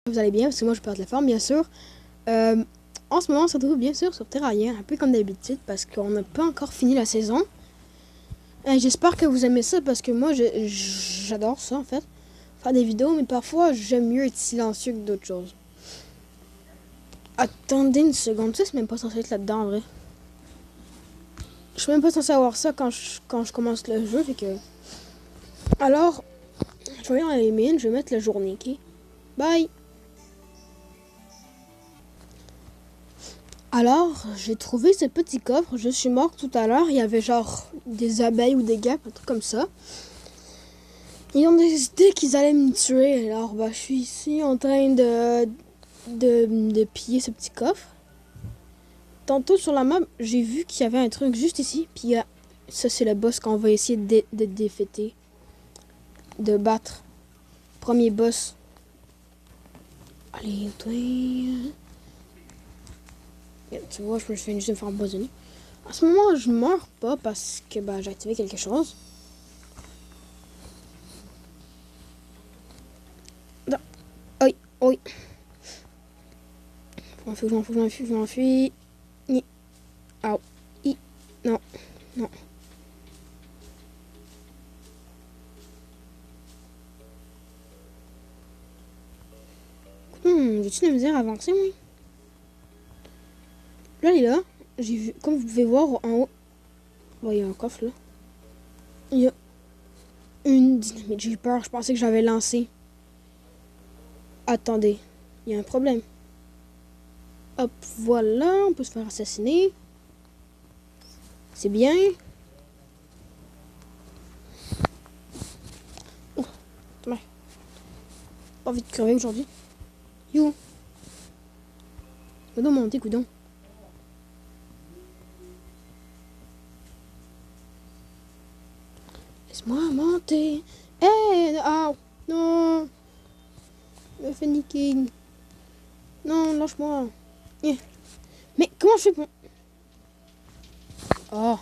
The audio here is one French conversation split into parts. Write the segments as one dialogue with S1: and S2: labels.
S1: Vous allez bien, parce que moi je perds de la forme, bien sûr. En ce moment, on se retrouve bien sûr sur Terraria, un peu comme d'habitude, parce qu'on n'a pas encore fini la saison. J'espère que vous aimez ça, parce que moi j'adore ça en fait. Faire des vidéos, mais parfois j'aime mieux être silencieux que d'autres choses. Attendez une seconde, ça c'est même pas censé être là-dedans en vrai. Je suis même pas censé avoir ça quand je commence le jeu, fait que... Alors, je vais aller dans les mines, je vais mettre la journée, ok? Bye! Alors, j'ai trouvé ce petit coffre. Je suis morte tout à l'heure. Il y avait genre des abeilles ou des guêpes, un truc comme ça. Ils ont décidé qu'ils allaient me tuer. Alors, je suis ici en train de piller ce petit coffre. Tantôt sur la map, j'ai vu qu'il y avait un truc juste ici. Puis ça, c'est le boss qu'on va essayer de défêter. De battre. Premier boss. Allez, toi. Tu vois, je me fais juste me faire empoisonner. En ce moment, je meurs pas parce que j'ai activé quelque chose. Non. Oui, oui. Je m'enfuis. Ni. Au. I. Non. Non. J'ai-tu de la misère à avancer, moi? Là, il est là. J'ai vu, comme vous pouvez voir en haut. Bon, il y a un coffre là. Il y a une dynamite. J'ai eu peur, je pensais que j'avais lancé. Attendez, il y a un problème. Hop, voilà, on peut se faire assassiner. C'est bien. Oh, dommage. Pas envie de crever aujourd'hui. You. Va donc monter, coudon. Laisse-moi monter. Hé, oh, non. Me fait niquer. Non, lâche-moi. Mais comment je fais pour... Oh.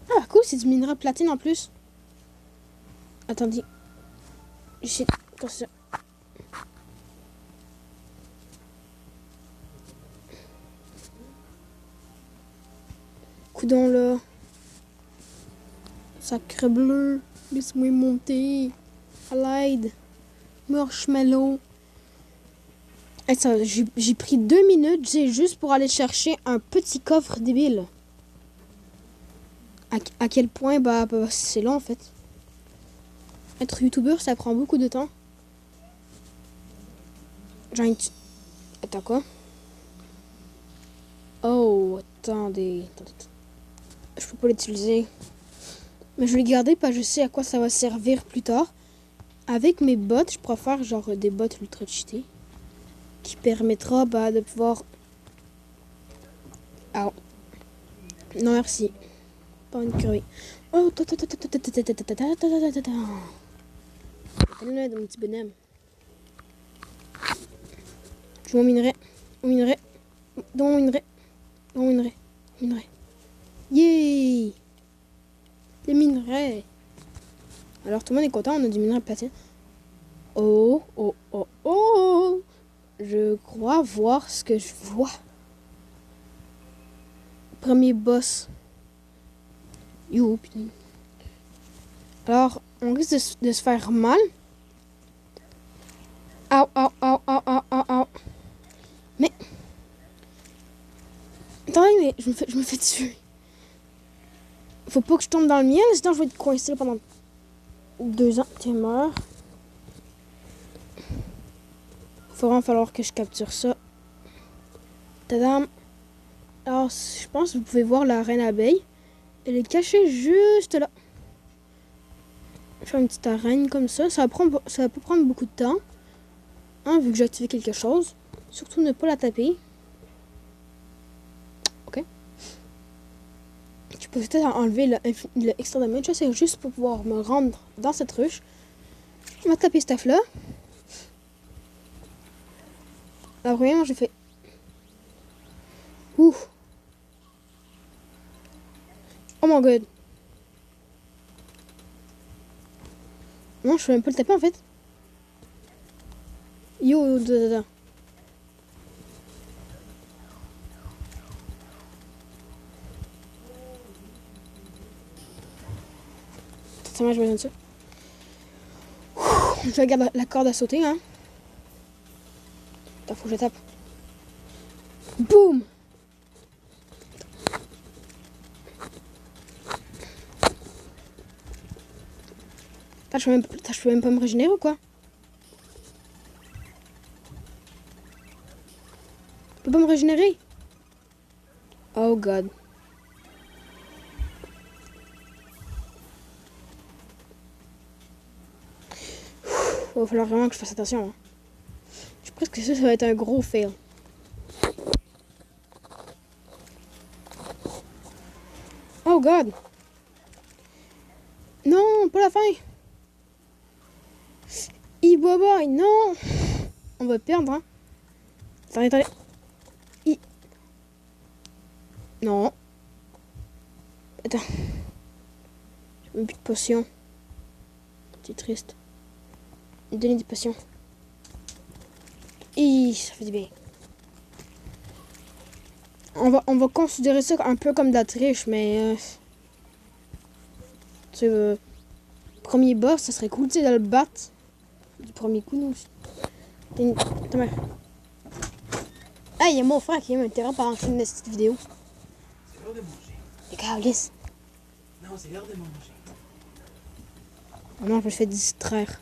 S1: Ah, cool, c'est du minerai platine en plus. Attendez. J'ai... Comme ça. Coudon là. Sacre bleu. Laisse-moi monter. À l'aide. Marshmallow. J'ai pris 2 minutes, c'est juste pour aller chercher un petit coffre débile. À quel point, c'est long en fait. Être youtubeur, ça prend beaucoup de temps. Attends, quoi? Oh, attendez. Je peux pas l'utiliser. Mais je vais le garder parce que je sais à quoi ça va servir plus tard. Avec mes bots, je pourrais faire genre des bots ultra cheatés. Qui permettra de pouvoir... Ah. Non, merci. Pas une curée. Oh, mon petit bonhomme. Je m'en minerai. Minerai. Yay! Les minerais. Alors tout le monde est content, on a du minerai platine. Oh. Je crois voir ce que je vois. Premier boss. Yo, putain. Alors, on risque de se faire mal. Au. Mais... Attendez, mais je me fais tuer. Faut pas que je tombe dans le miel, sinon je vais être coincé pendant 2 ans. T'es mort. Il va vraiment falloir que je capture ça. Tadam. Alors, je pense que vous pouvez voir la reine abeille. Elle est cachée juste là. Je vais faire une petite arène comme ça. Ça va pas prendre beaucoup de temps. Hein, vu que j'ai activé quelque chose. Surtout ne pas la taper. Ok. Je peux peut-être enlever le extra damage. C'est juste pour pouvoir me rendre dans cette ruche. On va taper cette là. Alors, premièrement, j'ai fait... Ouf. Oh my god. Non, je peux même pas le taper en fait. Yo, attends. Ça marche, je me donne ça. Je regarde la corde à sauter, hein. Attends, faut que je tape. Boum! Attends, je peux même pas me régénérer ou quoi? Je peux pas me régénérer? Oh god. Il va falloir vraiment que je fasse attention. Hein. Je pense que ça va être un gros fail. Oh god. Non, pas la fin. Boy, non. On va perdre. Hein. Attendez. Non. Attends. J'ai même plus de potions. C'est triste. Donnez des potions. Ça fait du bien. On va considérer ça un peu comme de la triche, mais... premier boss, ça serait cool, tu sais, de le battre. Du premier coup, nous. Attends, il y a mon frère qui aime intérêt par entrer dans cette vidéo.
S2: C'est l'heure de manger.
S1: Les calices.
S2: Non, c'est l'heure de manger.
S1: Oh non, je me fais distraire.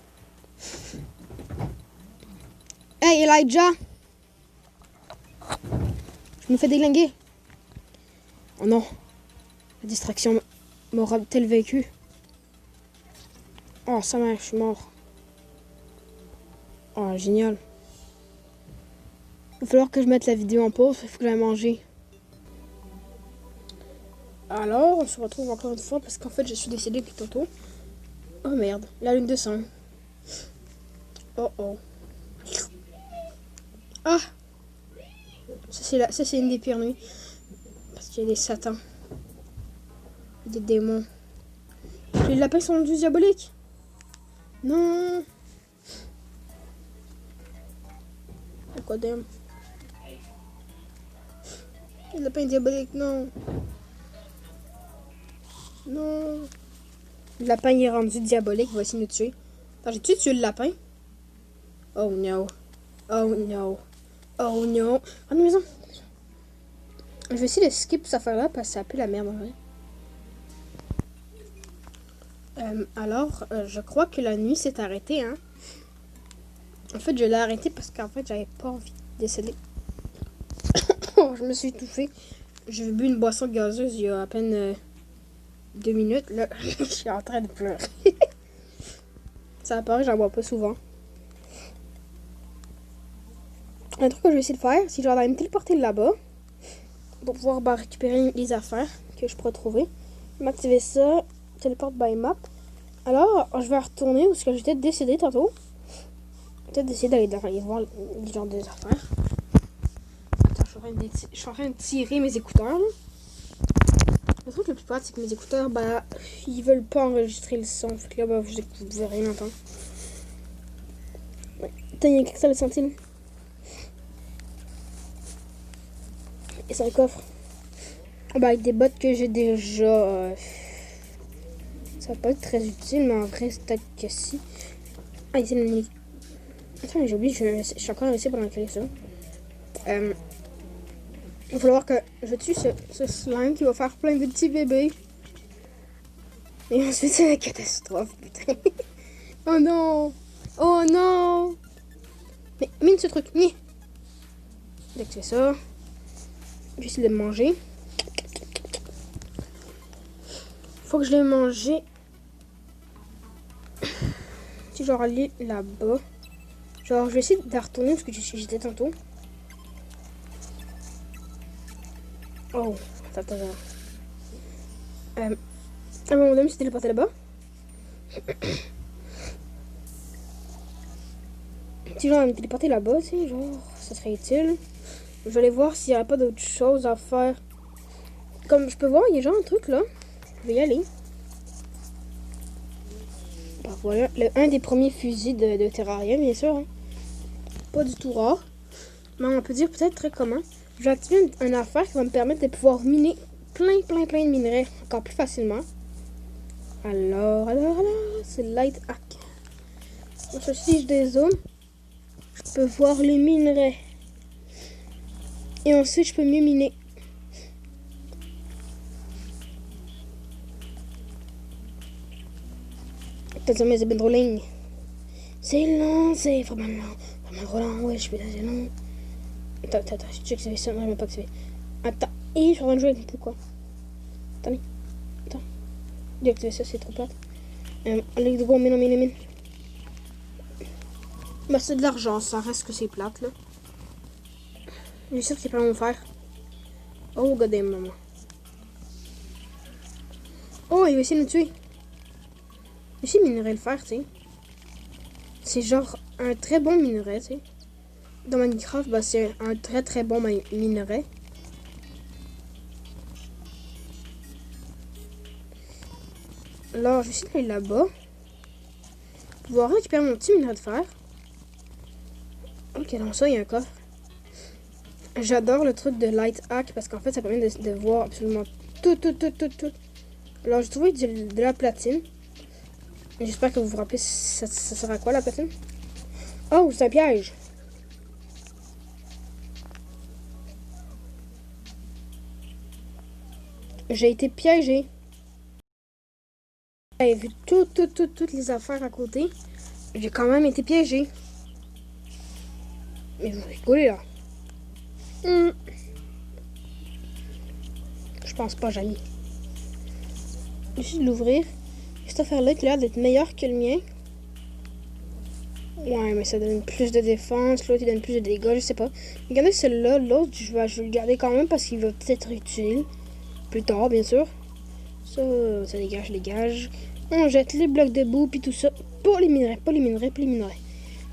S1: Hey, Elijah! Je me fais déglinguer. Oh non. La distraction m'aura-t-elle vaincu? Oh, ça m'a, je suis mort. Oh, génial. Il va falloir que je mette la vidéo en pause, il faut que j'aille manger. Alors, on se retrouve encore une fois parce qu'en fait, je suis décédée depuis tantôt. Oh merde, la lune de sang. Oh oh. Ah! Ça, c'est une des pires nuits. Parce qu'il y a des satans. Des démons. Les lapins sont rendus diaboliques. Non! Pourquoi damn? Le lapin diabolique, non. Non. Le lapin il est rendu diabolique, il va essayer de nous tuer. Attends, j'ai-tu tué le lapin? Oh no. Oh no. Oh no. Ah non, maison. Je vais essayer de skip cette affaire-là parce que ça pue la merde en vrai. Alors, je crois que la nuit s'est arrêtée, hein. En fait, je l'ai arrêtée parce qu'en fait, j'avais pas envie de décéder. Je me suis étouffée. J'ai bu une boisson gazeuse il y a à peine 2 minutes. Là, je suis en train de pleurer. Ça apparaît, j'en bois pas souvent. Un truc que je vais essayer de faire, c'est genre d'aller me téléporter là-bas pour pouvoir récupérer les affaires que je pourrais trouver. M'activer ça, téléporte by map. Alors, je vais retourner parce que j'étais décédé tantôt. Peut-être d'essayer d'aller voir les genres des affaires. Attends, je suis en train de tirer mes écouteurs. Là. Le truc le plus pratique, c'est que mes écouteurs, bah, ils veulent pas enregistrer le son. Fait que là, bah, vous pouvez rien entendre. Ouais. Putain, il y a quelque chose à le sentir. Et c'est un coffre. Ah bah, avec des bottes que j'ai déjà. Ça va pas être très utile, mais en vrai, c'est peut-être que si. Ah, ici, le mini. Attends, j'ai oublié, je suis encore resté pendant la ça. Il va falloir que je tue ce slime qui va faire plein de petits bébés. Et ensuite, c'est la catastrophe, putain. Oh non! Oh non! Mais mine ce truc, ni! Dès que c'est ça, j'essaie de le manger. Faut que je l'ai mangé. Si genre aller là-bas. Genre, je vais essayer de retourner parce que j'étais tantôt. Oh, attends. Ah bon, mon homme s'est téléporté là-bas. Si genre, me téléporter là-bas, tu sais, genre, ça serait utile. Je vais aller voir s'il n'y aurait pas d'autres choses à faire. Comme je peux voir, il y a genre un truc là. Je vais y aller. Bah voilà, un des premiers fusils de Terraria, bien sûr. Hein. pas du tout rare. Mais on peut dire peut-être très commun. Je vais activer une affaire qui va me permettre de pouvoir miner plein de minerais encore plus facilement. Alors, c'est Light Hack. Donc, si je dézoome, je peux voir les minerais. Et ensuite, je peux mieux miner. Attention, mais c'est bien trop long. C'est long, c'est vraiment long. Vraiment trop long, ouais, je suis c'est long. Attends, je sais que c'est ça, non, je vais pas activer. Attends, et je suis en train de jouer avec pourquoi. Attends. J'ai activé ça, c'est trop plate. Allez, go, mine. Bah, c'est de l'argent, ça reste que c'est plate, là. Je suis sûr qu'il y a pas mon faire. Oh, goddamn, maman. Oh, il va essayer de nous tuer. Ici, minerai le fer, tu sais. C'est genre un très bon minerai, tu sais. Dans Minecraft, bah, c'est un très bon minerai. Alors, je vais essayer d'aller là-bas. Pour pouvoir récupérer mon petit minerai de fer. Ok, dans ça, il y a un coffre. J'adore le truc de Light Hack parce qu'en fait, ça permet de voir absolument tout. Alors, j'ai trouvé de la platine. J'espère que vous vous rappelez, ça sert à quoi la platine? Oh, c'est un piège. J'ai été piégé. J'avais vu toutes les affaires à côté. J'ai quand même été piégé. Mais vous rigolez là. Je pense pas, Jamie. J'essaie de l'ouvrir. Cette affaire-là qui a l'air d'être meilleure que le mien. Ouais, mais ça donne plus de défense. L'autre, il donne plus de dégâts, je sais pas. Regardez celui-là. L'autre, je vais le garder quand même parce qu'il va peut-être être utile. Plus tard, bien sûr. Ça dégage. On jette les blocs de boue puis tout ça. Pour les minerais.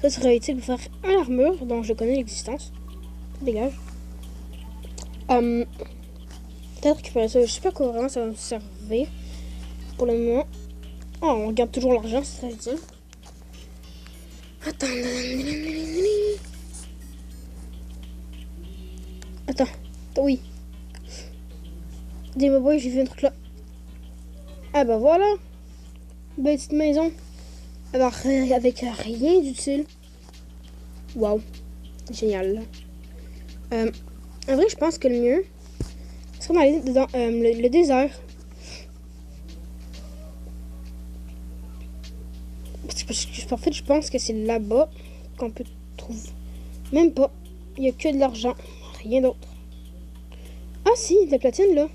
S1: Ça serait utile pour faire une armure dont je connais l'existence. Ça dégage. Peut-être récupérer ça. Je sais pas quoi vraiment ça va me servir. Pour le moment. Oh, on garde toujours l'argent, c'est très utile. Attends, oui. Dis-moi, boy, j'ai vu un truc là. Ah bah voilà. Belle petite maison. Alors, avec rien d'utile. Waouh. Génial. En vrai, je pense que le mieux, c'est d'aller dans le désert. En fait, je pense que c'est là-bas qu'on peut trouver. Même pas. Il n'y a que de l'argent. Rien d'autre. Ah si, de la platine là.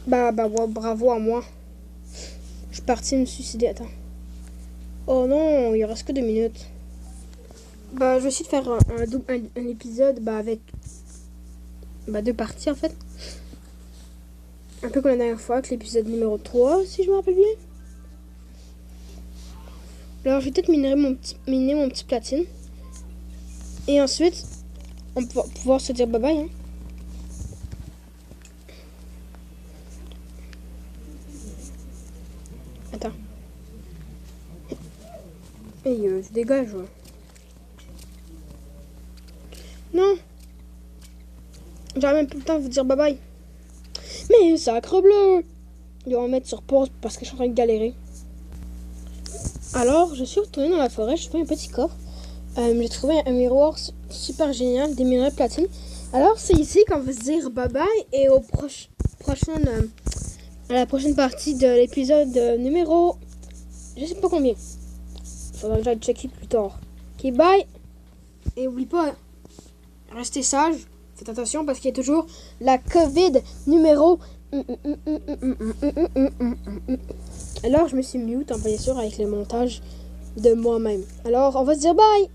S1: Bah, bravo à moi. Je suis parti me suicider. Attends. Oh non, il reste que 2 minutes. Bah, je vais essayer de faire un épisode avec 2 parties en fait. Un peu comme la dernière fois, avec l'épisode numéro 3, si je me rappelle bien. Alors, je vais peut-être miner mon petit platine. Et ensuite, on va pouvoir se dire bye bye. Hein. Attends. Hey, tu dégages. Ouais. Non. J'aurais même plus le temps de vous dire bye bye. Mais sacre bleu. Je vais en mettre sur pause parce que je suis en train de galérer. Alors, je suis retournée dans la forêt, je trouve un petit coffre. J'ai trouvé un miroir super génial, des minerais de platine. Alors, c'est ici qu'on va se dire bye bye et à la prochaine partie de l'épisode numéro, je sais pas combien. Faudra déjà le checker plus tard. Ok, bye. Et oublie pas, restez sage. Faites attention parce qu'il y a toujours la COVID numéro. Alors, je me suis mute, bien sûr, avec le montage de moi-même. Alors, on va se dire bye!